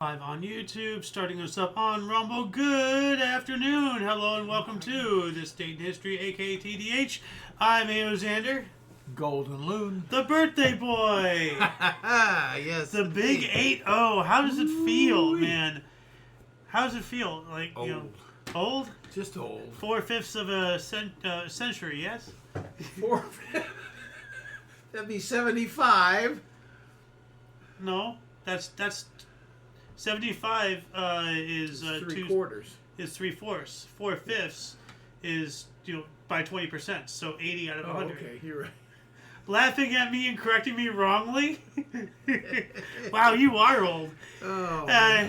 Live on YouTube, starting us up on Rumble. Good afternoon, hello, and welcome to This Date in History, aka TDH. I'm AO Xander, Golden Loon, the birthday boy. yes, The big 8-0. How does it feel, man? How does it feel? Like, old. you know, old? Just old. 4/5 of a century, yes? Four. That'd be 75. No, that's 75 is three quarters. Is 3/4. 4/5 is by 20%, so 80 out of 100. Okay, you're right. Laughing at me and correcting me wrongly. Wow, you are old. Oh.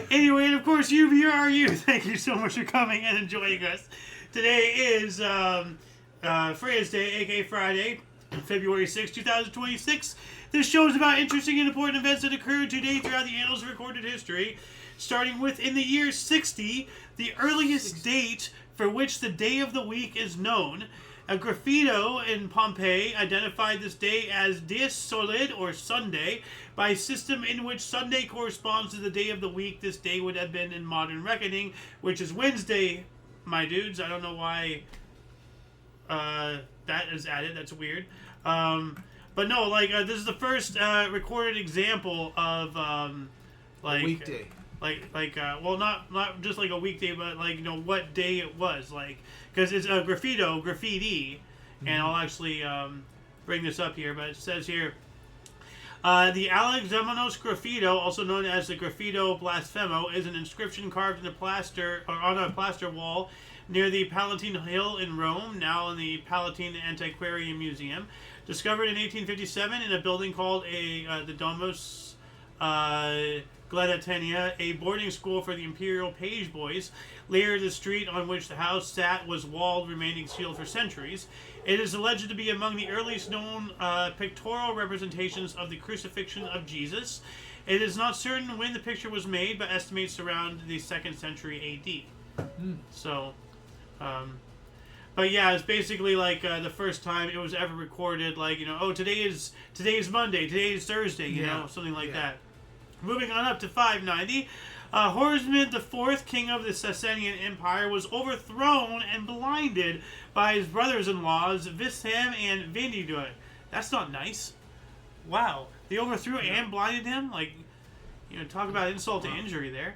Anyway, and of course, you are you. Thank you so much for coming and enjoying us. Today is Freya's Day, aka Friday, February 6, 2026. This show is about interesting and important events that occurred today throughout the annals of recorded history, starting with in the year 60, the earliest date for which the day of the week is known. A graffito in Pompeii identified this day as Dies Solid, or Sunday, by a system in which Sunday corresponds to the day of the week this day would have been in modern reckoning, which is Wednesday, my dudes. I don't know why that is added. That's weird. But no, this is the first recorded example of A weekday. Well, not just like a weekday, but what day it was, because it's a graffiti, and I'll actually bring this up here. But it says here, the Alexamenos graffito, also known as the graffito blasphemo, is an inscription carved in the plaster or on a plaster wall near the Palatine Hill in Rome, now in the Palatine Antiquarian Museum. Discovered in 1857 in a building called the Domus Gladatenia, a boarding school for the imperial page boys. Later, the street on which the house sat was walled, remaining sealed for centuries. It is alleged to be among the earliest known pictorial representations of the crucifixion of Jesus. It is not certain when the picture was made, but estimates around the 2nd century A.D. So, but yeah, it's basically the first time it was ever recorded. Today is Monday, today is Thursday. You know, something like that. Moving on up to 590, Hormizd IV, king of the Sasanian Empire, was overthrown and blinded by his brothers-in-laws Visham and Vendidu. That's not nice. Wow, they overthrew and blinded him. Talk about insult to injury there.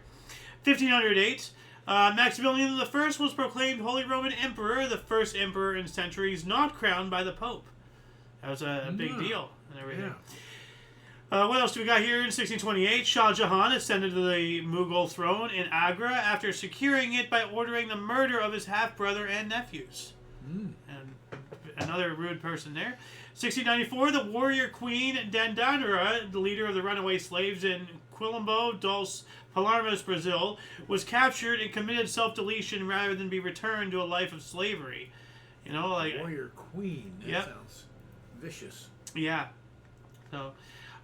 1508. Maximilian I was proclaimed Holy Roman Emperor, the first emperor in centuries not crowned by the Pope. That was a big deal and everything. What else do we got here? In 1628, Shah Jahan ascended to the Mughal throne in Agra after securing it by ordering the murder of his half-brother and nephews. And another rude person there. 1694, the warrior queen Dandandra, the leader of the runaway slaves in Quilombo dos Palermas, Brazil, was captured and committed self-deletion rather than be returned to a life of slavery. Warrior queen. That sounds vicious. Yeah. So,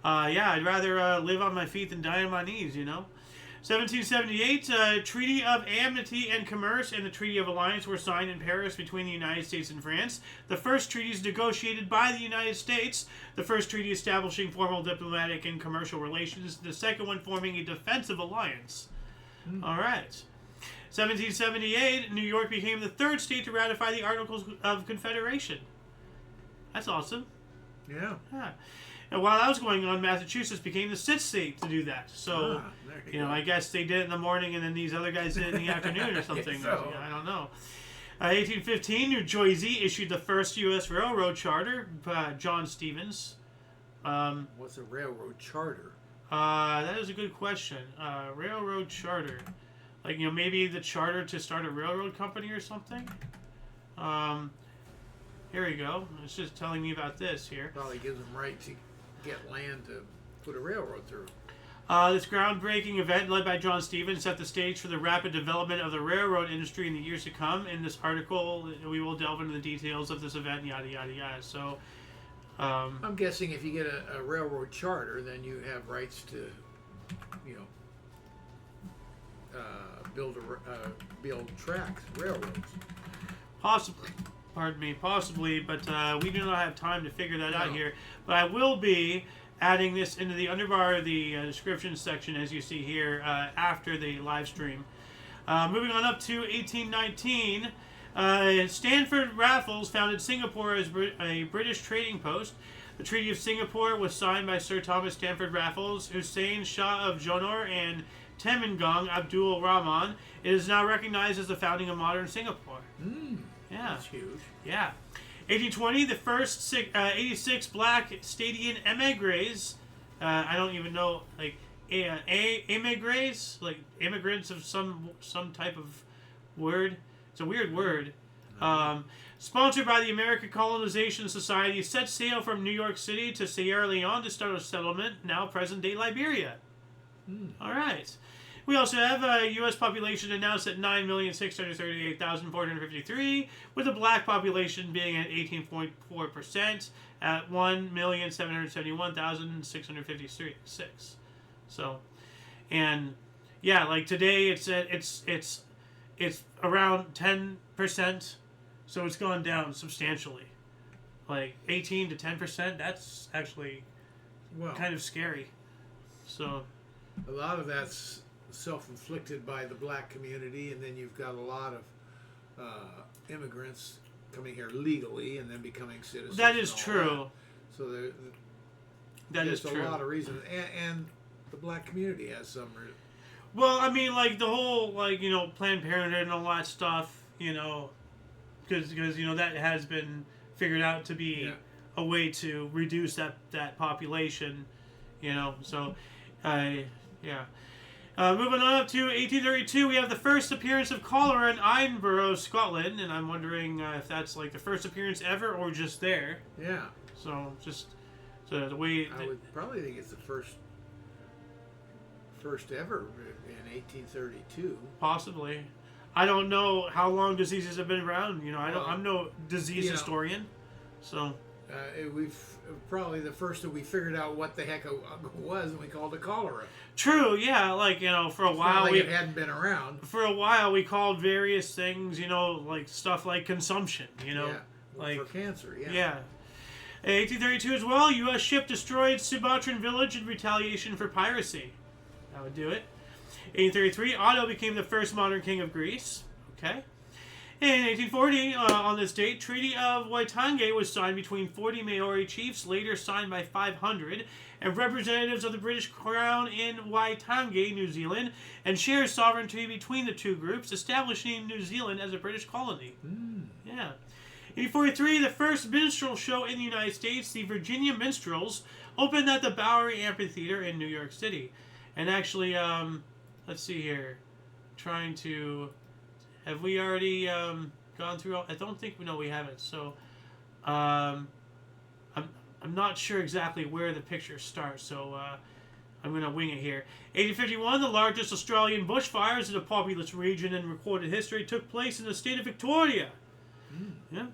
I'd rather live on my feet than die on my knees, 1778, Treaty of Amity and Commerce and the Treaty of Alliance were signed in Paris between the United States and France. The first treaties negotiated by the United States. The first treaty establishing formal diplomatic and commercial relations. The second one forming a defensive alliance. All right. 1778, New York became the third state to ratify the Articles of Confederation. That's awesome. Yeah. And while that was going on, Massachusetts became the 6th state to do that. So, I guess they did it in the morning and then these other guys did it in the afternoon or something. I don't know. 1815, New Jersey issued the first U.S. railroad charter. John Stevens. What's a railroad charter? That is a good question. Railroad charter. Maybe the charter to start a railroad company or something? Here we go. It's just telling me about this here. Probably gives them right to get land to put a railroad through. This groundbreaking event led by John Stevens set the stage for the rapid development of the railroad industry in the years to come. In this article, we will delve into the details of this event, yada, yada, yada. So, I'm guessing if you get a railroad charter, then you have rights to, build tracks, railroads. Possibly. Pardon me, possibly, but we do not have time to figure that out here. But I will be adding this into the underbar of the description section, as you see here, after the live stream. Moving on up to 1819, Stanford Raffles founded Singapore as a British trading post. The Treaty of Singapore was signed by Sir Thomas Stamford Raffles, Hussein Shah of Johor, and Temenggong Abdul Rahman. It is now recognized as the founding of modern Singapore. Yeah. That's huge. Yeah. 1820, the first 86 black Stadian emigres. I don't even know, like, emigres? Like, immigrants of some type of word. It's a weird word. Sponsored by the American Colonization Society, set sail from New York City to Sierra Leone to start a settlement, now present-day Liberia. All right. We also have a U.S. population announced at 9,638,453, with the black population being at 18.4% at 1,771,656. So, and yeah, like today it's around 10%, so it's gone down substantially. Like 18 to 10%, that's actually kind of scary. So, a lot of that's self-inflicted by the black community, and then you've got a lot of immigrants coming here legally and then becoming citizens. That is true. That. So there's a lot of reasons, and the black community has some. Well, I mean, like the whole, like, you know, Planned Parenthood and all that stuff, you know, because you know that has been figured out to be a way to reduce that population, you know. So, yeah. Moving on up to 1832, we have the first appearance of cholera in Edinburgh, Scotland, and I'm wondering if that's like the first appearance ever or just there. Yeah. So just the way I would probably think it's the first ever in 1832. Possibly. I don't know how long diseases have been around. You know, I'm no disease historian, so. We've probably the first that we figured out what the heck it was, and we called it cholera. True, yeah. Like, you know, for a while it hadn't been around. For a while, we called various things, you know, like stuff like consumption. You know, like for cancer. Yeah. Yeah. In 1832 as well, U.S. ship destroyed Sumatran village in retaliation for piracy. That would do it. 1833, Otto became the first modern king of Greece. Okay. In 1840, on this date, Treaty of Waitangi was signed between 40 Maori chiefs, later signed by 500, and representatives of the British Crown in Waitangi, New Zealand, and shares sovereignty between the two groups, establishing New Zealand as a British colony. Yeah. 1843, the first minstrel show in the United States, the Virginia Minstrels, opened at the Bowery Amphitheater in New York City. And actually, let's see here, trying to... Have we already gone through all? I don't think we haven't. So, I'm not sure exactly where the picture starts. So, I'm gonna wing it here. 1851, the largest Australian bushfires in a populous region in recorded history took place in the state of Victoria. Yeah.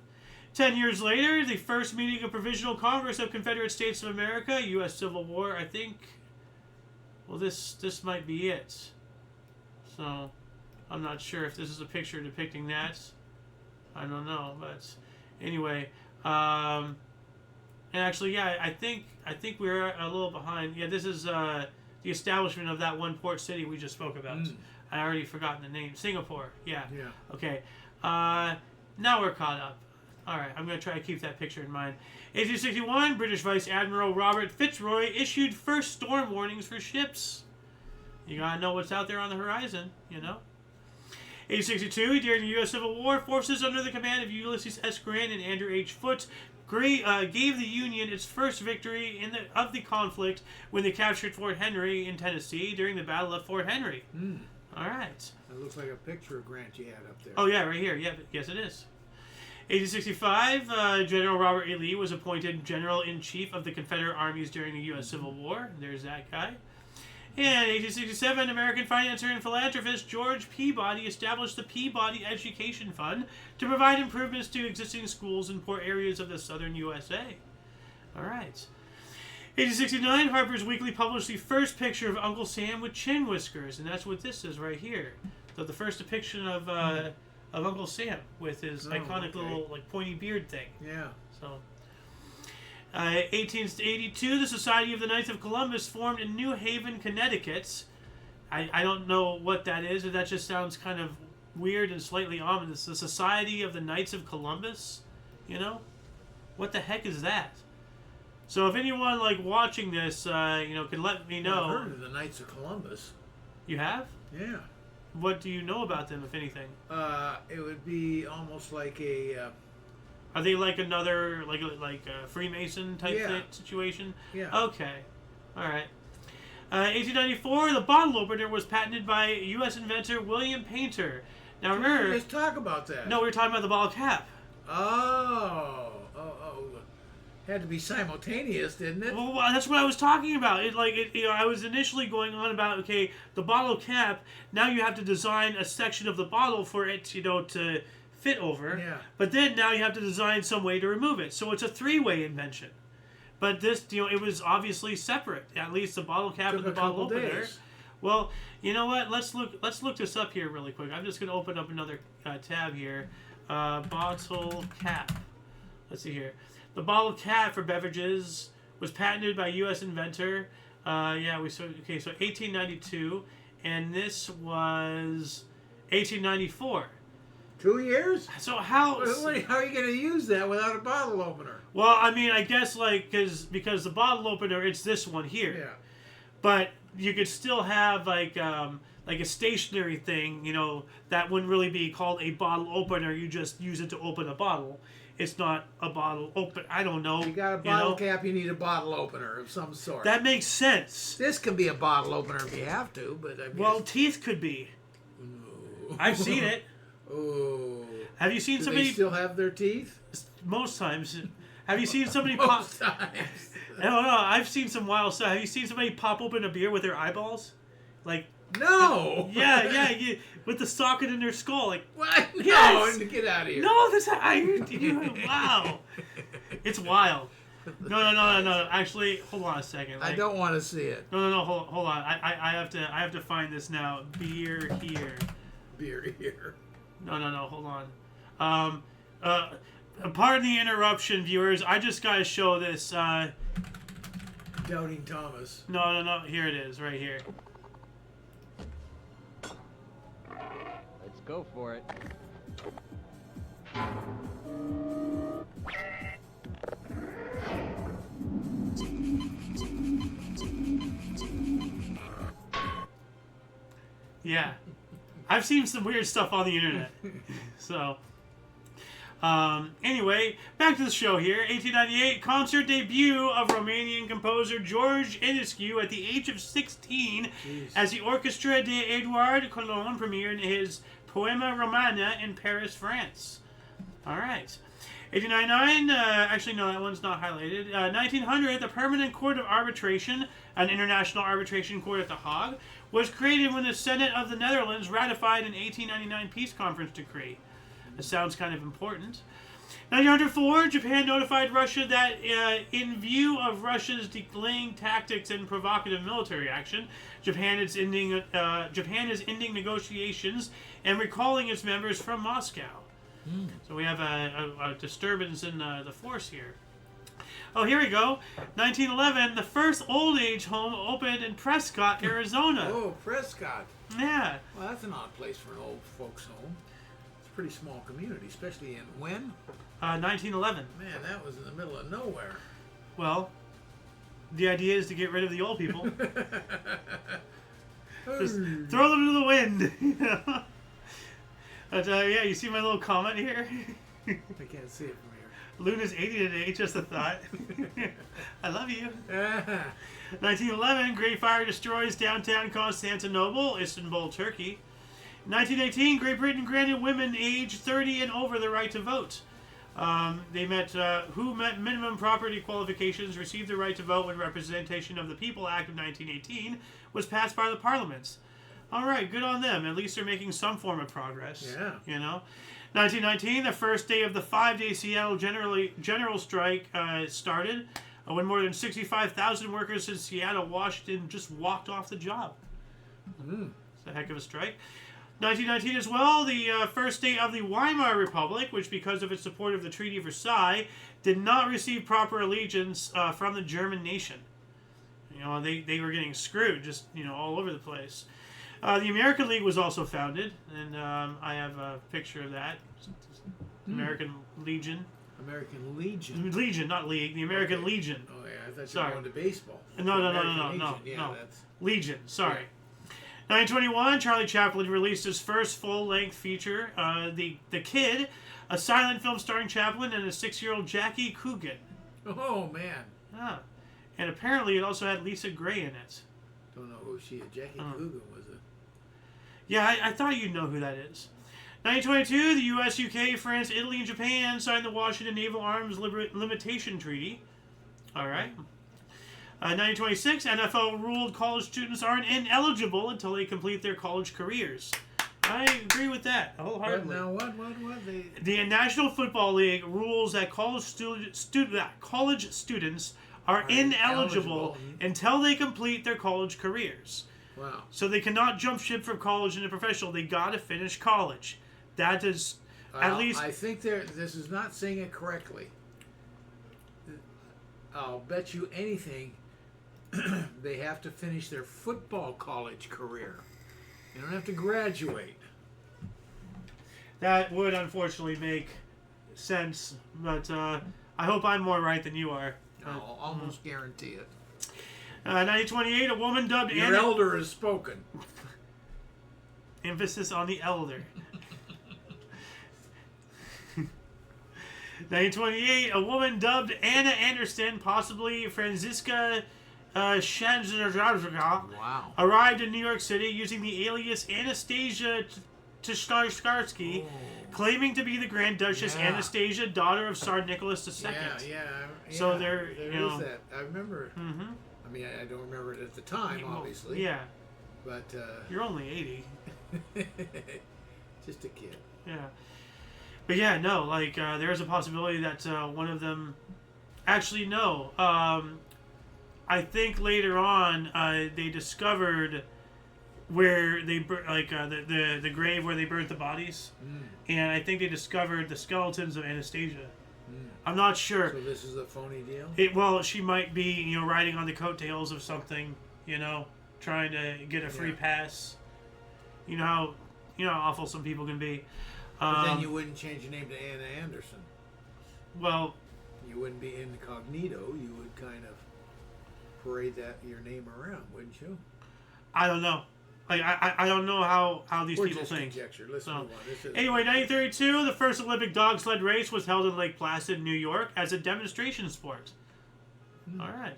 10 years later, the first meeting of Provisional Congress of Confederate States of America, U.S. Civil War. I think. Well, this might be it. So. I'm not sure if this is a picture depicting that. I don't know, but anyway, and actually, yeah, I think we're a little behind. Yeah, this is the establishment of that one port city we just spoke about. I already forgotten the name. Singapore. Yeah. Yeah. Okay. Now we're caught up. All right, I'm gonna try to keep that picture in mind. 1861, British Vice Admiral Robert Fitzroy issued first storm warnings for ships. You gotta know what's out there on the horizon, you know. 1862, during the U.S. Civil War, forces under the command of Ulysses S. Grant and Andrew H. Foote gave the Union its first victory of the conflict when they captured Fort Henry in Tennessee during the Battle of Fort Henry. All right. That looks like a picture of Grant you had up there. Oh, yeah, right here. Yeah, yes, it is. 1865, General Robert E. Lee was appointed General-in-Chief of the Confederate Armies during the U.S. Civil War. There's that guy. In 1867, American financier and philanthropist George Peabody established the Peabody Education Fund to provide improvements to existing schools in poor areas of the southern USA. All right. 1869, Harper's Weekly published the first picture of Uncle Sam with chin whiskers, and that's what this is right here. So the first depiction of Uncle Sam with his iconic little like pointy beard thing. Yeah. So. 1882, the Society of the Knights of Columbus formed in New Haven, Connecticut. I don't know what that is, but that just sounds kind of weird and slightly ominous. The Society of the Knights of Columbus? You know? What the heck is that? So if anyone like watching this, can let me know. I've heard of the Knights of Columbus. You have? Yeah. What do you know about them, if anything? It would be almost like a. Are they like another like a Freemason type situation? Yeah. Okay. All right. 1894, the bottle opener was patented by U.S. inventor William Painter. Now remember. Let's talk about that. No, we were talking about the bottle cap. Oh. Had to be simultaneous, didn't it? Well, that's what I was talking about. I was initially going on about the bottle cap. Now you have to design a section of the bottle for it, to fit over. Yeah. But then now you have to design some way to remove it. So it's a three-way invention. But this, it was obviously separate. At least the bottle cap and the bottle opener. Days. Well, you know what? Let's look this up here really quick. I'm just going to open up another tab here. Bottle cap. Let's see here. The bottle cap for beverages was patented by U.S. inventor. So 1892, and this was 1894. 2 years? So how are you going to use that without a bottle opener? Well, I mean, I guess because the bottle opener, it's this one here. Yeah. But you could still have like a stationary thing, that wouldn't really be called a bottle opener. You just use it to open a bottle. It's not a bottle open. I don't know. You got a bottle cap, you need a bottle opener of some sort. That makes sense. This can be a bottle opener if you have to, but I mean. Well, teeth could be. No. I've seen it. Oh. Have you seen somebody? They still have their teeth? Most times. Have you seen somebody Most pop? times. I don't know. I've seen some wild stuff. Have you seen somebody pop open a beer with their eyeballs? No. Yeah, with the socket in their skull, What? No, yes! Get out of here. No, wow. It's wild. No. Actually, hold on a second. I don't want to see it. No. Hold on. I have to find this now. Beer here. Beer here. No. Hold on. Pardon the interruption, viewers. I just gotta show this. Doubting Thomas. No. Here it is, right here. Let's go for it. Yeah. I've seen some weird stuff on the internet. So, anyway, back to the show here. 1898, concert debut of Romanian composer George Enescu at the age of 16 as the Orchestra de Edouard Collin premiered his Poema Romana in Paris, France. All right. 1899, actually, no, that one's not highlighted. 1900, the Permanent Court of Arbitration, an international arbitration court at The Hague, was created when the Senate of the Netherlands ratified an 1899 peace conference decree. This sounds kind of important. 1904, Japan notified Russia that in view of Russia's delaying tactics and provocative military action, Japan is ending negotiations and recalling its members from Moscow. So we have a disturbance in the force here. Oh, here we go. 1911, the first old age home opened in Prescott, Arizona. Oh, Prescott. Yeah. Well, that's an odd place for an old folks home. It's a pretty small community, especially in when? 1911. Man, that was in the middle of nowhere. Well, the idea is to get rid of the old people. Just throw them to the wind. But, yeah, you see my little comment here? I can't see it from here. Luna's 80 today, just a thought. I love you. 1911, Great Fire destroys downtown Constantinople, Istanbul, Turkey. 1918, Great Britain granted women aged 30 and over the right to vote. Who met minimum property qualifications received the right to vote when Representation of the People Act of 1918 was passed by the parliaments. All right, good on them. At least they're making some form of progress. Yeah. 1919, the first day of the 5-day Seattle general strike started, when more than 65,000 workers in Seattle, Washington, just walked off the job. It's a heck of a strike. 1919 as well, the first day of the Weimar Republic, which because of its support of the Treaty of Versailles, did not receive proper allegiance from the German nation. You know, they were getting screwed just, you know, all over the place. The American League was also founded, and I have a picture of that. American Legion. American Legion. Legion, not League. The American Legion. Oh yeah, I thought you were going to baseball. No. That's... Legion. Sorry. 1921, Charlie Chaplin released his first full-length feature, The Kid, a silent film starring Chaplin and a 6-year-old Jackie Coogan. Oh man. Ah. And apparently it also had Lisa Gray in it. Don't know who she is. Jackie Coogan was it? Yeah, I thought you'd know who that is. 1922, the U.S., UK, France, Italy, and Japan signed the Washington Naval Arms Limitation Treaty. All right. 1926, NFL ruled college students aren't ineligible until they complete their college careers. I agree with that wholeheartedly. Now what? The National Football League rules that college students are ineligible until they complete their college careers. Wow. So they cannot jump ship from college into professional. They got to finish college. That is at least... I think this is not saying it correctly. I'll bet you anything they have to finish their football college career. They don't have to graduate. That would unfortunately make sense, but I hope I'm more right than you are. I'll almost guarantee it. 1928, a woman dubbed Your elder has spoken. Emphasis on the elder. 1928, a woman dubbed Anna Anderson, possibly Franziska Wow. arrived in New York City using the alias Anastasia Tishkarsky, claiming to be the Grand Duchess Anastasia, daughter of Tsar Nicholas II. Yeah. So there is that. I remember. Mm-hmm. I mean, I don't remember it at the time, obviously. Yeah. But you're only 80. Just a kid. Yeah. But yeah, no, like there's a possibility that one of them. Actually, no. I think later on they discovered where they the grave where they burnt the bodies, and I think they discovered the skeletons of Anastasia. I'm not sure. So this is a phony deal? Well, she might be, riding on the coattails of something, trying to get a free pass. You know how awful some people can be. But then you wouldn't change your name to Anna Anderson. Well, you wouldn't be incognito. You would kind of parade your name around, wouldn't you? I don't know. Like I don't know how these people think. Conjecture. Let's move on. Anyway, 1932, the first Olympic dog sled race was held in Lake Placid, New York, as a demonstration sport. All right.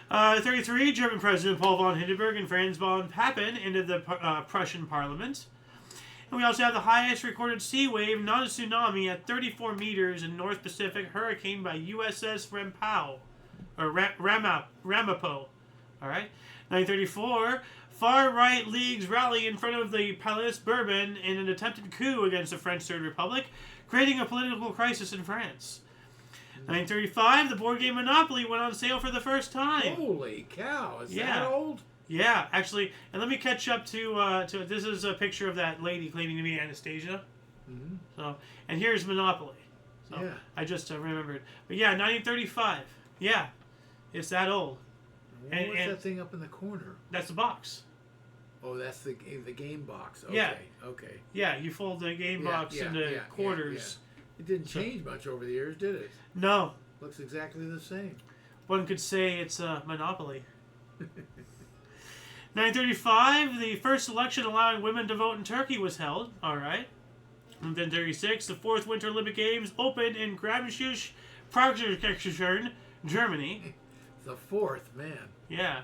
33, German President Paul von Hindenburg and Franz von Papen entered the Prussian Parliament. And we also have the highest recorded sea wave, not a tsunami, at 34 meters in North Pacific hurricane by USS Ramapo. All right. 1934, far-right leagues rally in front of the Palais Bourbon in an attempted coup against the French Third Republic, creating a political crisis in France. 1935, the board game Monopoly went on sale for the first time. Holy cow! Is that old? Yeah, actually, and let me catch up to this is a picture of that lady claiming to be Anastasia. Mm-hmm. So, and here's Monopoly. So yeah. I just remembered. But yeah, 1935. Yeah, it's that old. What's that thing up in the corner? That's the box. Oh, that's the game box. Okay. Yeah. Okay. Yeah, you fold the game box into quarters. It didn't change much over the years, did it? No. Looks exactly the same. One could say it's a Monopoly. 1935, the first election allowing women to vote in Turkey was held. All right. And then 36, the fourth Winter Olympic Games opened in Grabenschutz, Praxis, Germany. The fourth, man. Yeah.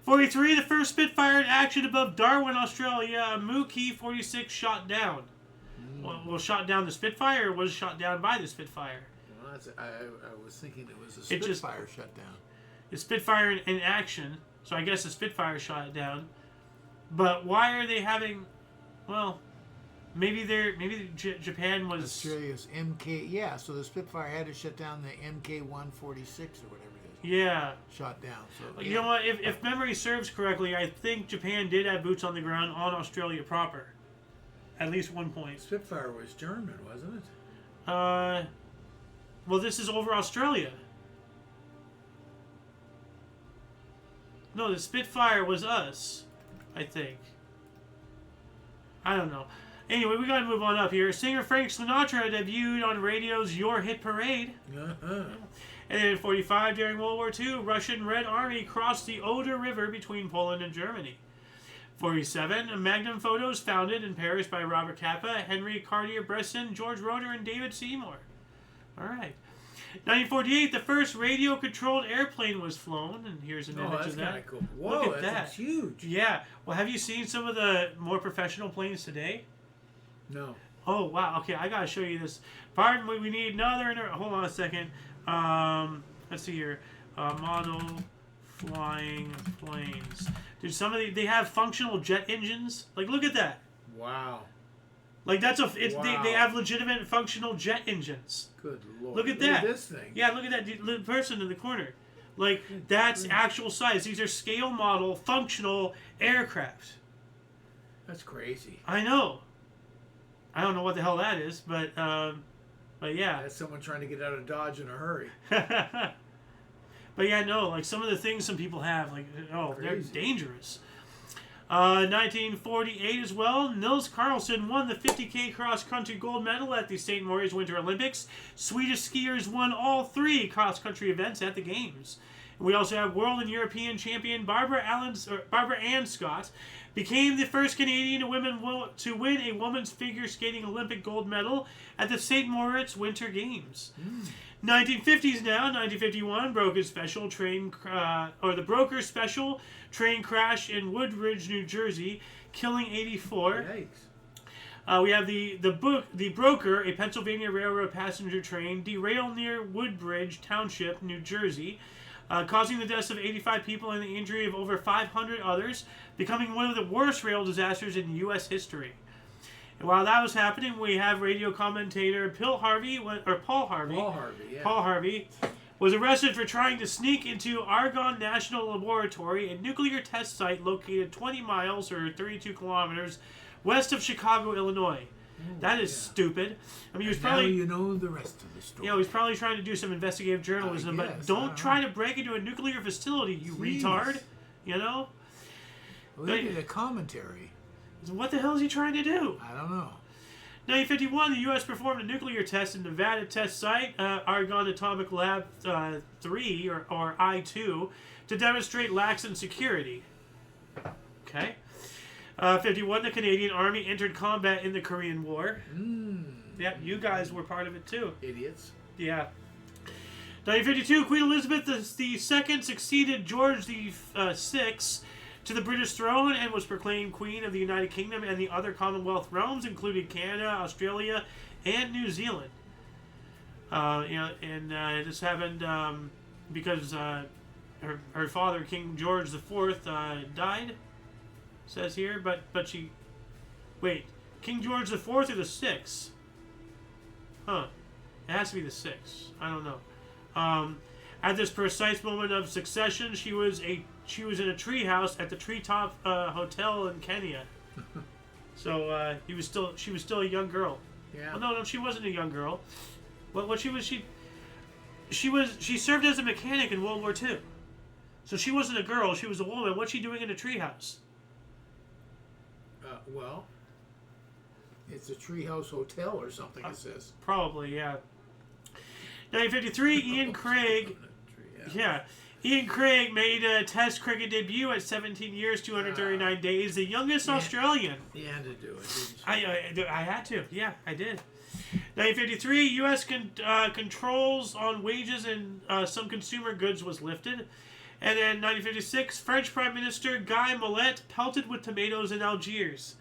43, the first Spitfire in action above Darwin, Australia. A Mookie 46 shot down. Well, shot down the Spitfire, or was shot down by the Spitfire? Well, I was thinking it was a Spitfire shut down. The Spitfire in action, so I guess the Spitfire shot it down. But why are they having? Well, maybe Japan was Australia's MK. Yeah, so the Spitfire had to shut down the MK-146 or whatever. Yeah. Shot down. So You know what? If memory serves correctly, I think Japan did have boots on the ground on Australia proper. at least 1 point. Spitfire was German, wasn't it? Well, this is over Australia. No, the Spitfire was us, I think. I don't know. Anyway, we gotta move on up here. Singer Frank Sinatra debuted on radio's Your Hit Parade. Uh-huh. And then in 1945, during World War II, Russian Red Army crossed the Oder River between Poland and Germany. 1947, Magnum Photos founded in Paris by Robert Capa, Henry Cartier-Bresson, George Roeder, and David Seymour. All right. 1948, the first radio-controlled airplane was flown, and here's an image of that. Kind of cool. Whoa, Look at that's that. huge. Yeah. Well, have you seen some of the more professional planes today? No. Oh, wow. Okay, I got to show you this. Pardon me, we need another... Hold on a second. Let's see here. Model flying planes. Dude, some of they have functional jet engines. Like, look at that. Wow. Like, that's Wow. they have legitimate functional jet engines. Good Lord. Look at that. this thing. Yeah, look at that person in the corner. Like, that's actual size. These are scale model, functional aircraft. That's crazy. I know. I don't know what the hell that is, but yeah. That's someone trying to get out of Dodge in a hurry. But yeah, no, like some of the things some people have, like, oh, Crazy. they're dangerous. 1948 as well, Nils Carlson won the 50K cross-country gold medal at the St. Moritz Winter Olympics. Swedish skiers won all 3 cross-country events at the Games. We also have world and European champion Barbara Ann Scott became the first Canadian to win a women's figure skating Olympic gold medal at the St. Moritz Winter Games. 1950s now. 1951, Broker's special train crash in Woodbridge, New Jersey, killing 84. Yikes. We have the Broker, a Pennsylvania Railroad passenger train, derailed near Woodbridge Township, New Jersey, causing the deaths of 85 people and the injury of over 500 others, becoming one of the worst rail disasters in U.S. history. And while that was happening, we have radio commentator Paul Harvey, yeah. Paul Harvey was arrested for trying to sneak into Argonne National Laboratory, a nuclear test site located 20 miles or 32 kilometers west of Chicago, Illinois. That is stupid. I mean, he was probably... Now you know the rest of the story. Yeah, he was probably trying to do some investigative journalism, but don't try to break into a nuclear facility, you retard. You know? Well, they did a commentary. What the hell is he trying to do? I don't know. 1951, the U.S. performed a nuclear test in Nevada test site, Argonne Atomic Lab 3, or I-2, to demonstrate lax security. Okay. 51, the Canadian Army entered combat in the Korean War. Yep, you guys were part of it too. Idiots. Yeah. 1952, Queen Elizabeth II succeeded George VI to the British throne and was proclaimed Queen of the United Kingdom and the other Commonwealth realms, including Canada, Australia, and New Zealand. This happened because her father, King George IV, died. Says here, but she... Wait, King George IV or the 6th? Huh. It has to be the 6th. I don't know. At this precise moment of succession, she was in a treehouse at the Treetop Hotel in Kenya. So she was still a young girl. Yeah. Well, no, she wasn't a young girl. She served as a mechanic in World War II. So she wasn't a girl, she was a woman. What's she doing in a treehouse? Well, it's a treehouse hotel or something, it says. Probably, yeah. 1953, Ian Craig. Yeah. Ian Craig made a Test cricket debut at 17 years, 239 days, the youngest Australian. You had to do it, didn't you? I had to. Yeah, I did. 1953, U.S. controls on wages and some consumer goods was lifted. And then 1956, French Prime Minister Guy Mollet pelted with tomatoes in Algiers.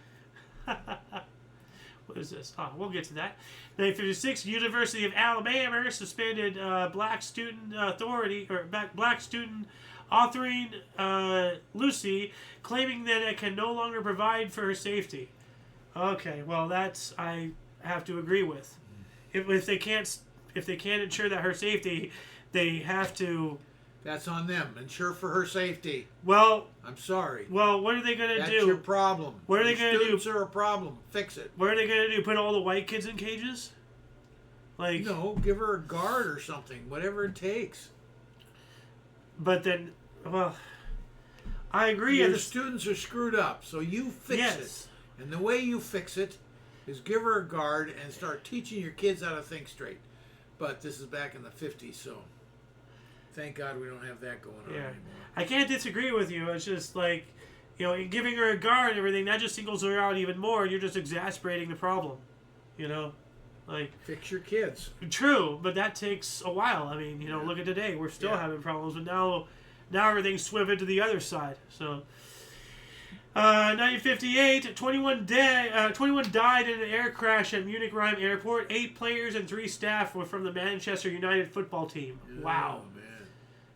What is this? Oh, we'll get to that. 1956, University of Alabama suspended black student authoring Lucy, claiming that it can no longer provide for her safety. Okay, well that's I have to agree with. If they can't ensure that her safety, they have to That's on them. Ensure for her safety. Well, I'm sorry. what are they going to That's do? your problem. What are they going to do? Students are a problem. Fix it. What are they going to do? Put all the white kids in cages? Like, No, give her a guard or something. Whatever it takes. but then, well, I agree. Your at the- students are screwed up, so you fix Yes. it. And the way you fix it is give her a guard and start teaching your kids how to think straight. But this is back in the 50s, so thank God we don't have that going on Yeah. anymore. I can't disagree with you. It's just like, giving her a guard and everything, that just singles her out even more. You're just exasperating the problem. Like, Fix your kids. true, but that takes a while. I mean, look at today. We're still Yeah. having problems, but now everything's swiveted to the other side. So, 1958, 21 died in an air crash at Munich Rhein Airport. 8 players and 3 staff were from the Manchester United football team. Wow. Oh, man.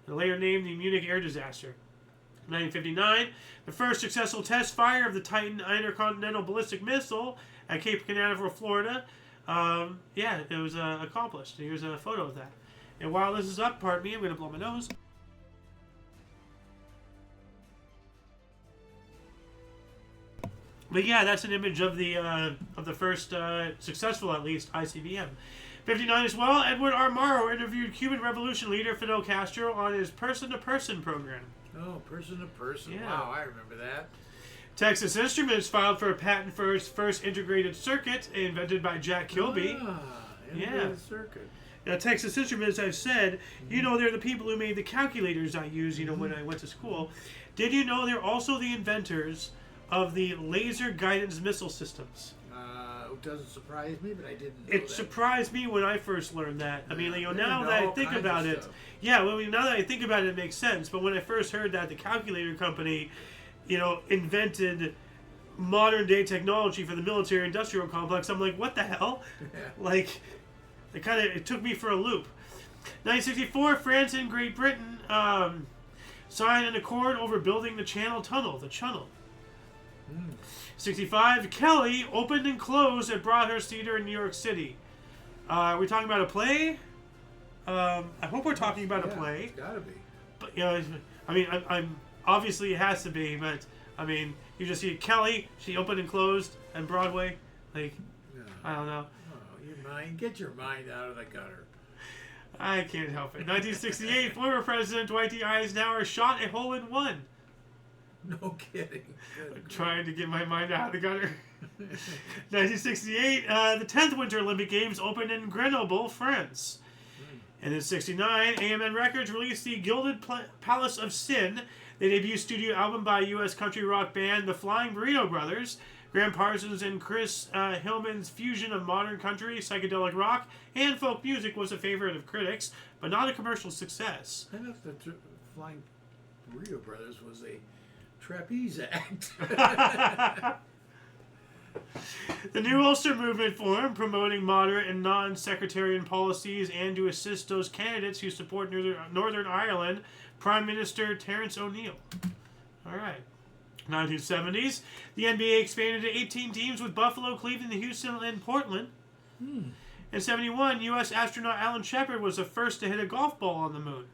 And later named the Munich air disaster. 1959, the first successful test fire of the Titan intercontinental ballistic missile at Cape Canaveral, Florida. It was accomplished. Here's a photo of that. And while this is up, pardon me, I'm going to blow my nose. But yeah, that's an image of the first successful, at least, ICBM. 59 as well, Edward R. Murrow interviewed Cuban Revolution leader Fidel Castro on his person-to-person program. Oh, person to person. Yeah. Wow, I remember that. Texas Instruments filed for a patent for its first integrated circuit invented by Jack Kilby. Integrated circuit. Now, Texas Instruments, I've said, they're the people who made the calculators I use, when I went to school. Did you know they're also the inventors of the laser guidance missile systems? It doesn't surprise me, but I didn't know It surprised me when I first learned that. I mean, Yeah, now they that know I think all kinds about of it, stuff. now that I think about it, it makes sense. But when I first heard that the calculator company, invented modern day technology for the military industrial complex, I'm like, what the hell? Yeah. Like, it took me for a loop. 1964, France and Great Britain signed an accord over building the Channel Tunnel, the Channel. 65, Kelly opened and closed at Broadhurst Theater in New York City. Are we talking about a play? I hope we're talking about a play. It's gotta be. But I'm obviously it has to be. But I mean, you just see Kelly. She opened and closed at Broadway. Like, No. I don't know. Oh, your mind. Get your mind out of the gutter. I can't help it. 1968, former President Dwight D. Eisenhower shot a hole in one. No kidding. Good Trying to get my mind out of the gutter. 1968, the 10th Winter Olympic Games opened in Grenoble, France. And in 69, AMN Records released the Gilded Palace of Sin, the debut studio album by U.S. country rock band The Flying Burrito Brothers. Graham Parsons and Chris Hillman's fusion of modern country, psychedelic rock, and folk music was a favorite of critics, but not a commercial success. I thought the Flying Burrito Brothers was a trapeze act. The New Ulster Movement formed, promoting moderate and non-sectarian policies and to assist those candidates who support Northern Ireland, Prime Minister Terence O'Neill. All right. 1970s, the NBA expanded to 18 teams with Buffalo, Cleveland, Houston, and Portland. In 71, U.S. astronaut Alan Shepard was the first to hit a golf ball on the moon.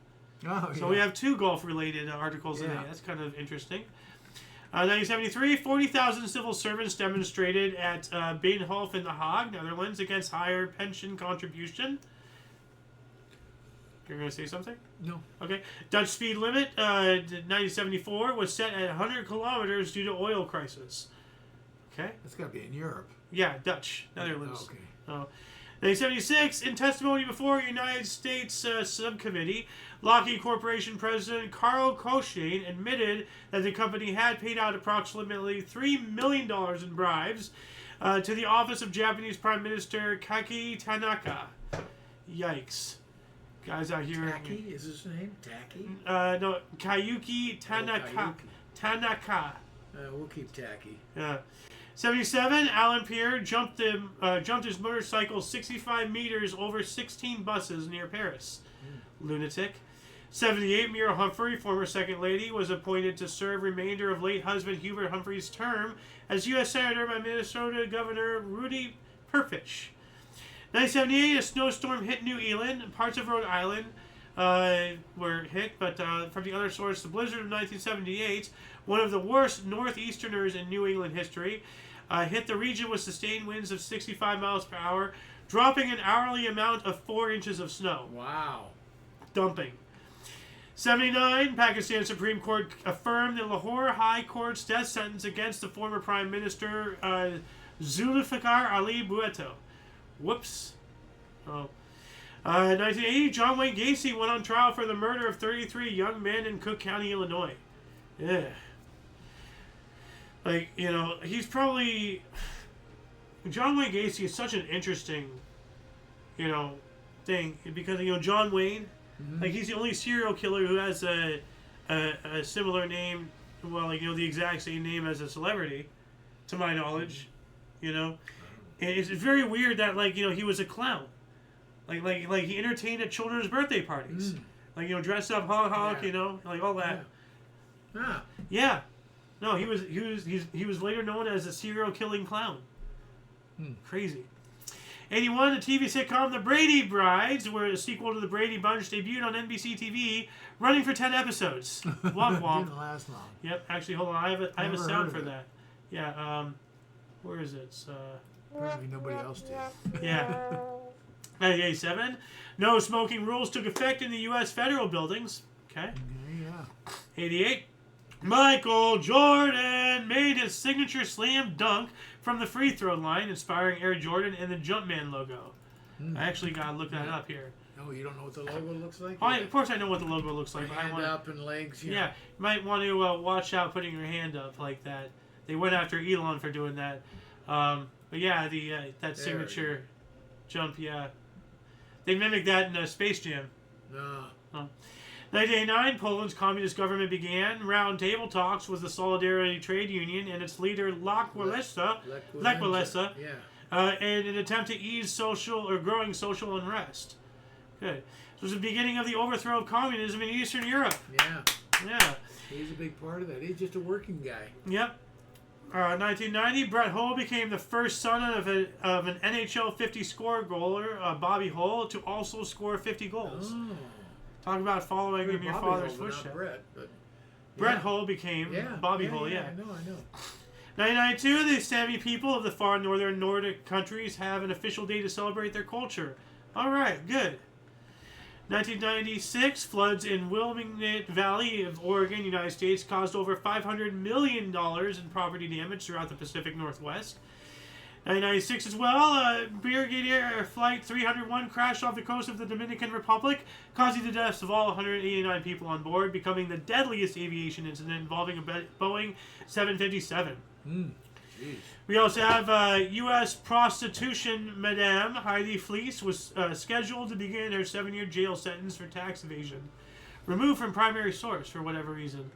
Oh, So we have 2 golf-related articles today. Yeah. That's kind of interesting. 1973, 40,000 civil servants demonstrated at Binnenhof in The Hague, Netherlands, against higher pension contribution. You're going to say something? No. Okay. Dutch speed limit, 1974, was set at 100 kilometers due to oil crisis. Okay. That's got to be in Europe. Yeah, Dutch, Netherlands. Okay. Oh. 1976, in testimony before United States Subcommittee, Lockheed Corporation President Carl Cochrane admitted that the company had paid out approximately $3 million in bribes to the office of Japanese Prime Minister Kaki Tanaka. Yikes. Guys out here... Tacky? Is his name? Tacky? No, Kayuki Tanaka. Kayuki. Tanaka. We'll keep Tacky. 77, Alan Pierre jumped his motorcycle 65 meters over 16 buses near Paris. Lunatic. 78, Muriel Humphrey, former second lady, was appointed to serve remainder of late husband Hubert Humphrey's term as U.S. Senator by Minnesota Governor Rudy Purpich. 1978, a snowstorm hit New England, parts of Rhode Island, were hit, but from the other source, the blizzard of 1978, one of the worst northeasterners in New England history, hit the region with sustained winds of 65 miles per hour, dropping an hourly amount of 4 inches of snow. Wow. Dumping. 79, Pakistan Supreme Court affirmed the Lahore High Court's death sentence against the former Prime Minister Zulfikar Ali Bhutto. Whoops. Oh. 1980, John Wayne Gacy went on trial for the murder of 33 young men in Cook County, Illinois. Yeah. Like, you know, he's probably... John Wayne Gacy is such an interesting, you know, thing. Because, you know, John Wayne, like, he's the only serial killer who has a similar name, well, like, you know, the exact same name as a celebrity, to my knowledge, you know. And it's very weird that, like, you know, he was a clown. Like he entertained at children's birthday parties. Like, you know, dressed up, honk, you know, like all that. Yeah. No, he was later known as a serial killing clown. Crazy. 81, the TV sitcom The Brady Brides, where a sequel to The Brady Bunch debuted on NBC TV, running for 10 episodes. Womp womp. Didn't last long. Yep, actually, hold on. I have a sound for that. Yeah, where is it? Apparently nobody else did. Yeah. 87, no smoking rules took effect in the U.S. federal buildings. Okay. Yeah. 88, Michael Jordan made his signature slam dunk from the free throw line, inspiring Air Jordan and the Jumpman logo. I actually got to look that up here. Oh, you don't know what the logo looks like? Of course I know what the logo looks like. Hand up and legs. Yeah, you might want to watch out putting your hand up like that. They went after Elon for doing that. But yeah, that signature jump, yeah. They mimicked that in Space Jam. No. 1989, Poland's communist government began round-table talks with the Solidarity Trade Union and its leader Lech Walesa, in an attempt to ease growing social unrest. Good. This was the beginning of the overthrow of communism in Eastern Europe. Yeah. He's a big part of that. He's just a working guy. Yep. 1990, Brett Hull became the first son of an NHL 50-score goaler, Bobby Hull, to also score 50 goals. Oh. Talk about following in your father's footsteps. Brett Hull became Bobby Hull, I know. 1992, the Sami people of the far northern Nordic countries have an official day to celebrate their culture. All right, good. 1996, floods in Willamette Valley of Oregon, United States, caused over $500 million in property damage throughout the Pacific Northwest. 1996 as well, Brigadier Flight 301 crashed off the coast of the Dominican Republic, causing the deaths of all 189 people on board, becoming the deadliest aviation incident involving a Boeing 757. Jeez. We also have U.S. prostitution Madame Heidi Fleece was scheduled to begin her 7-year jail sentence for tax evasion. Removed from primary source for whatever reason.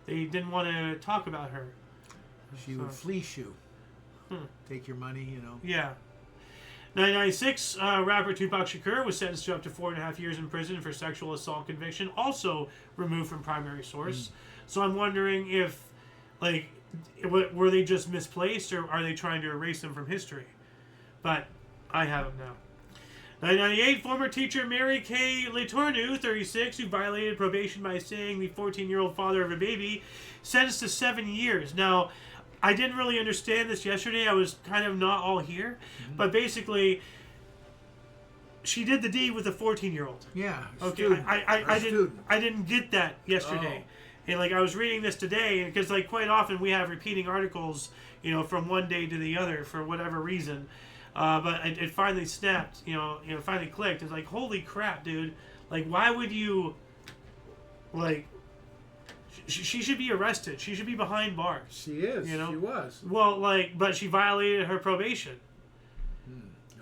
They didn't want to talk about her. She would fleece you. Take your money, you know. Yeah. 1996, rapper Tupac Shakur was sentenced to up to 4.5 years in prison for sexual assault conviction, also removed from primary source. So I'm wondering if, like, were they just misplaced, or are they trying to erase them from history? But I have them now. 1998, former teacher Mary Kay Letourneau, 36, who violated probation by saying the 14-year-old father of a baby, sentenced to 7 years. Now, I didn't really understand this yesterday. I was kind of not all here. But basically, she did the deed with a 14-year-old. Yeah. Okay. I didn't get that yesterday. And like I was reading this today, because like quite often we have repeating articles, you know, from one day to the other for whatever reason. But it finally snapped, you know, finally clicked. It's like, holy crap, dude! Like, why would you? Like, she should be arrested. She should be behind bars. She is. You know, she was. Well, like, but she violated her probation.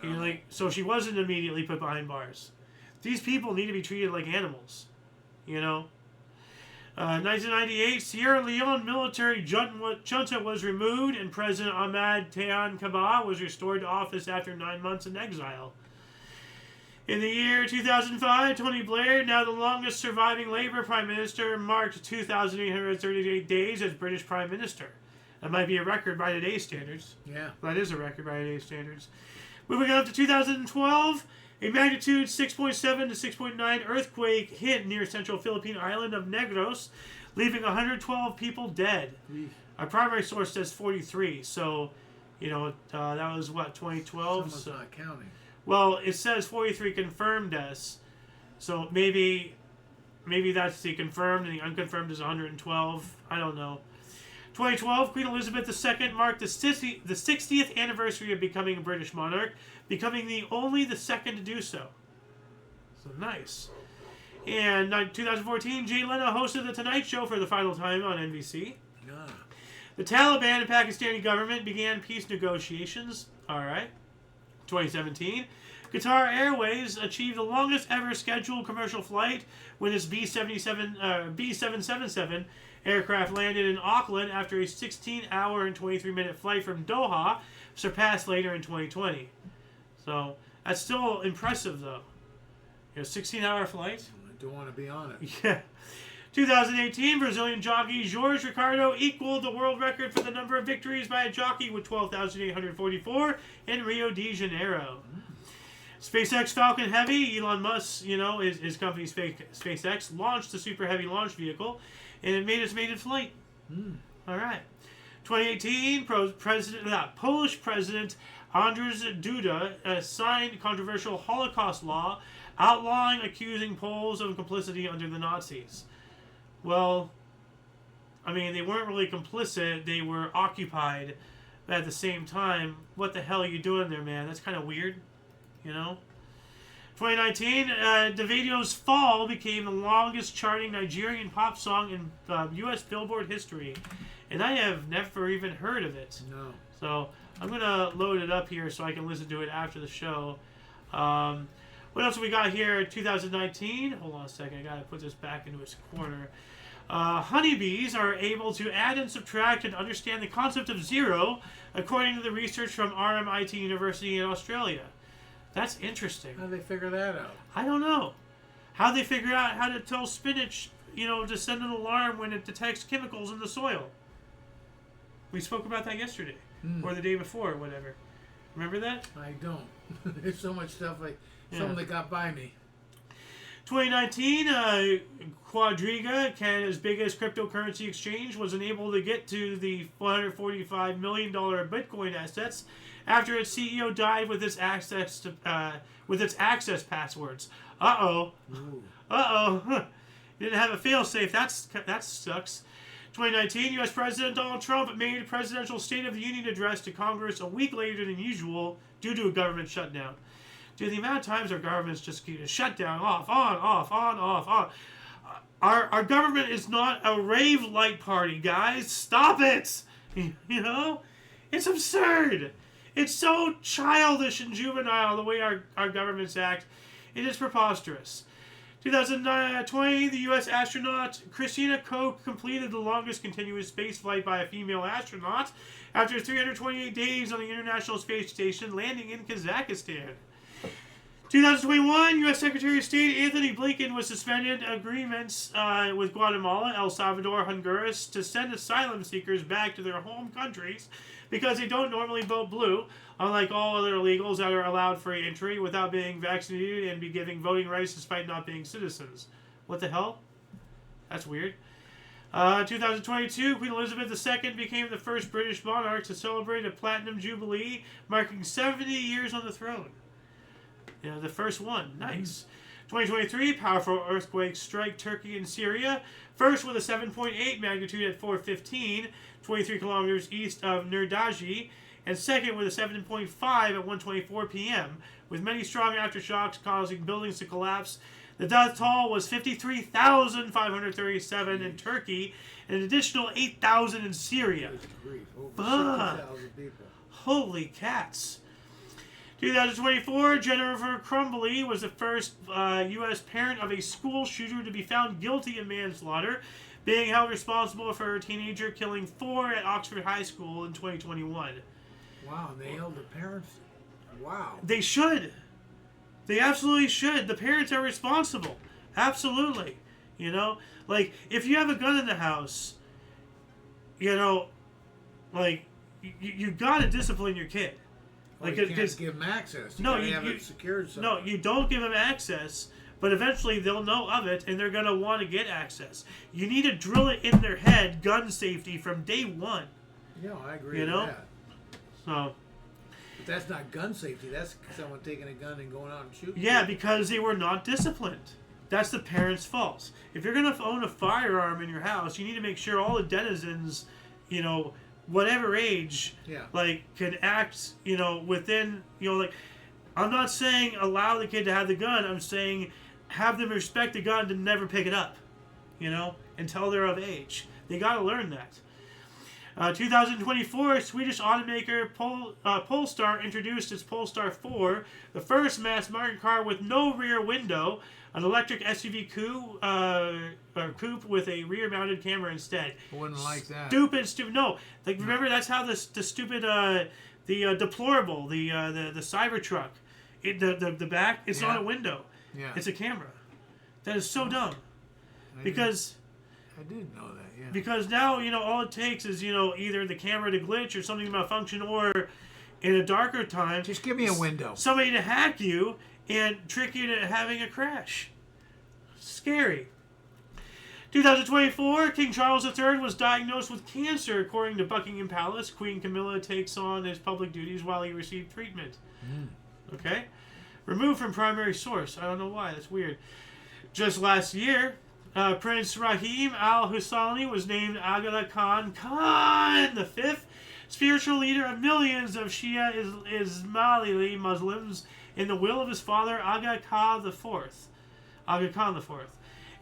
You know, like, so she wasn't immediately put behind bars. These people need to be treated like animals. You know. 1998, Sierra Leone military junta was removed, and President Ahmad Tehan Kaba was restored to office after 9 months in exile. In the year 2005, Tony Blair, now the longest surviving Labour Prime Minister, marked 2,838 days as British Prime Minister. That might be a record by today's standards. Yeah. That is a record by today's standards. Moving on to 2012, A magnitude 6.7 to 6.9 earthquake hit near central Philippine island of Negros, leaving 112 people dead. Our primary source says 43, so, that was what, 2012? Someone's not counting. Well, it says 43 confirmed deaths, so maybe that's the confirmed and the unconfirmed is 112. I don't know. 2012, Queen Elizabeth II marked the 60th anniversary of becoming a British monarch, becoming the second to do so. So nice. And 2014, Jay Leno hosted The Tonight Show for the final time on NBC. Yeah. The Taliban and Pakistani government began peace negotiations. All right. 2017, Qatar Airways achieved the longest ever scheduled commercial flight when its B777 aircraft landed in Auckland after a 16-hour and 23-minute flight from Doha, surpassed later in 2020. So that's still impressive, though. 16-hour flight. I don't want to be on it. Yeah. 2018, Brazilian jockey Jorge Ricardo equaled the world record for the number of victories by a jockey with 12,844 in Rio de Janeiro. SpaceX Falcon Heavy, Elon Musk, his company SpaceX, launched the Super Heavy launch vehicle, and it made its maiden flight. All right. 2018, Polish President Andrzej Duda signed controversial Holocaust law outlawing accusing Poles of complicity under the Nazis. Well, I mean, they weren't really complicit. They were occupied. But at the same time, what the hell are you doing there, man? That's kind of weird, 2019, Davido's Fall became the longest charting Nigerian pop song in U.S. Billboard history. And I have never even heard of it. No. So I'm going to load it up here so I can listen to it after the show. What else have we got here? 2019. Hold on a second. I got to put this back into its corner. Honeybees are able to add and subtract and understand the concept of zero, according to the research from RMIT University in Australia. That's interesting. How do they figure that out? I don't know. How they figure out how to tell spinach, to send an alarm when it detects chemicals in the soil. We spoke about that yesterday. Or the day before, or whatever. Remember that? I don't. There's so much stuff something that got by me. 2019, Quadriga, Canada's biggest cryptocurrency exchange, was unable to get to the $445 million Bitcoin assets after its CEO died with its access passwords. Uh-oh. Didn't have a failsafe. That sucks. 2019, U.S. President Donald Trump made a presidential State of the Union address to Congress a week later than usual due to a government shutdown. Dude, the amount of times our government's just shut down, off, on. Our government is not a rave light party, guys. Stop it! It's absurd. It's so childish and juvenile the way our governments act. It is preposterous. 2020, the U.S. astronaut Christina Koch completed the longest continuous space flight by a female astronaut after 328 days on the International Space Station, landing in Kazakhstan. 2021, U.S. Secretary of State Anthony Blinken was suspended agreements with Guatemala, El Salvador, Honduras to send asylum seekers back to their home countries because they don't normally vote blue, unlike all other illegals that are allowed free entry without being vaccinated and be given voting rights despite not being citizens. What the hell? That's weird. 2022, Queen Elizabeth II became the first British monarch to celebrate a Platinum Jubilee, marking 70 years on the throne. The first one. Nice. 2023, powerful earthquakes strike Turkey and Syria. First with a 7.8 magnitude at 4:15, 23 kilometers east of Nurdaji, and second with a 7.5 at 1:24 p.m., with many strong aftershocks causing buildings to collapse. The death toll was 53,537 in Turkey and an additional 8,000 in Syria. Over 60,000 people. Holy cats. 2024, Jennifer Crumbley was the first U.S. parent of a school shooter to be found guilty of manslaughter, being held responsible for a teenager killing 4 at Oxford High School in 2021. Wow, and they held the parents? Wow. They should. They absolutely should. The parents are responsible. Absolutely. Like, if you have a gun in the house, you gotta discipline your kid. Well, you can't give them access. You gotta have it secured somewhere. No, you don't give them access, but eventually they'll know of it and they're going to want to get access. You need to drill it in their head, gun safety, from day one. Yeah, I agree with that. So, but that's not gun safety. That's someone taking a gun and going out and shooting. yeah, because they were not disciplined. That's the parents' fault. If you're going to own a firearm in your house, you need to make sure all the denizens, whatever age, like, can act, within, like, I'm not saying allow the kid to have the gun. I'm saying have them respect the gun to never pick it up, until they're of age. They got to learn that. 2024, Swedish automaker Polestar introduced its Polestar 4, the first mass-market car with no rear window, an electric SUV coupe with a rear-mounted camera instead. I wouldn't like that. Stupid. No, like remember that's how the stupid the deplorable the Cybertruck, the back, it's not a window. Yeah. It's a camera. That is so dumb. Because I did know that, yeah. Because now, all it takes is, either the camera to glitch or something to malfunction, or in a darker time, just give me a window. Somebody to hack you and trick you to having a crash. Scary. 2024, King Charles III was diagnosed with cancer, according to Buckingham Palace. Queen Camilla takes on his public duties while he received treatment. Okay? Removed from primary source. I don't know why. That's weird. Just last year, Prince Rahim Al Husani was named Aga Khan the Fifth, spiritual leader of millions of Shia Ismaili Muslims, in the will of his father Aga Khan the Fourth.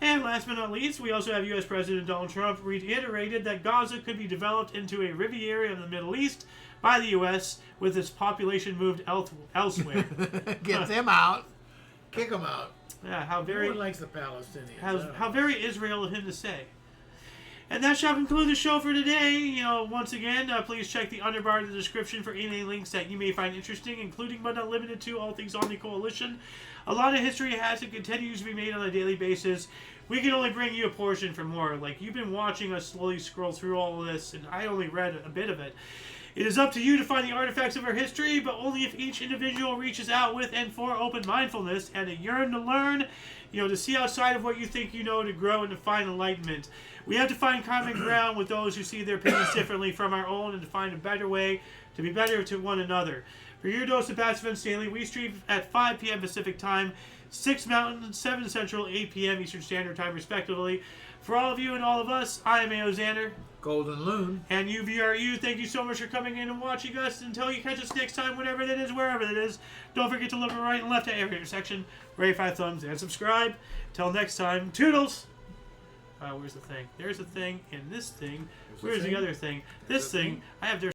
And last but not least, we also have U.S. President Donald Trump reiterated that Gaza could be developed into a Riviera in the Middle East by the U.S. with its population moved elsewhere. Get them out. Kick them out. Yeah, how very... No one likes the Palestinians. How very Israel of him to say. And that shall conclude the show for today. Once again, please check the underbar of the description for any links that you may find interesting, including but not limited to all things Omni Coalition. A lot of history has and continues to be made on a daily basis. We can only bring you a portion for more. Like, you've been watching us slowly scroll through all of this, and I only read a bit of it. It is up to you to find the artifacts of our history, but only if each individual reaches out with and for open mindfulness and a yearn to learn, to see outside of what you think you know, to grow and to find enlightenment. We have to find common ground with those who see their opinions differently from our own, and to find a better way to be better to one another. For your dose of Past Events Daily, we stream at 5 p.m. Pacific Time, 6 Mountain, 7 Central, 8 p.m. Eastern Standard Time, respectively. For all of you and all of us, I am AO Xander. Golden Loon. And UVRU, thank you so much for coming in and watching us. Until you catch us next time, whatever that is, wherever that is, don't forget to look right and left at every intersection, rate 5 thumbs, and subscribe. Till next time, toodles! Where's the thing? There's the thing, and this thing. Where's the other thing? This thing, I have their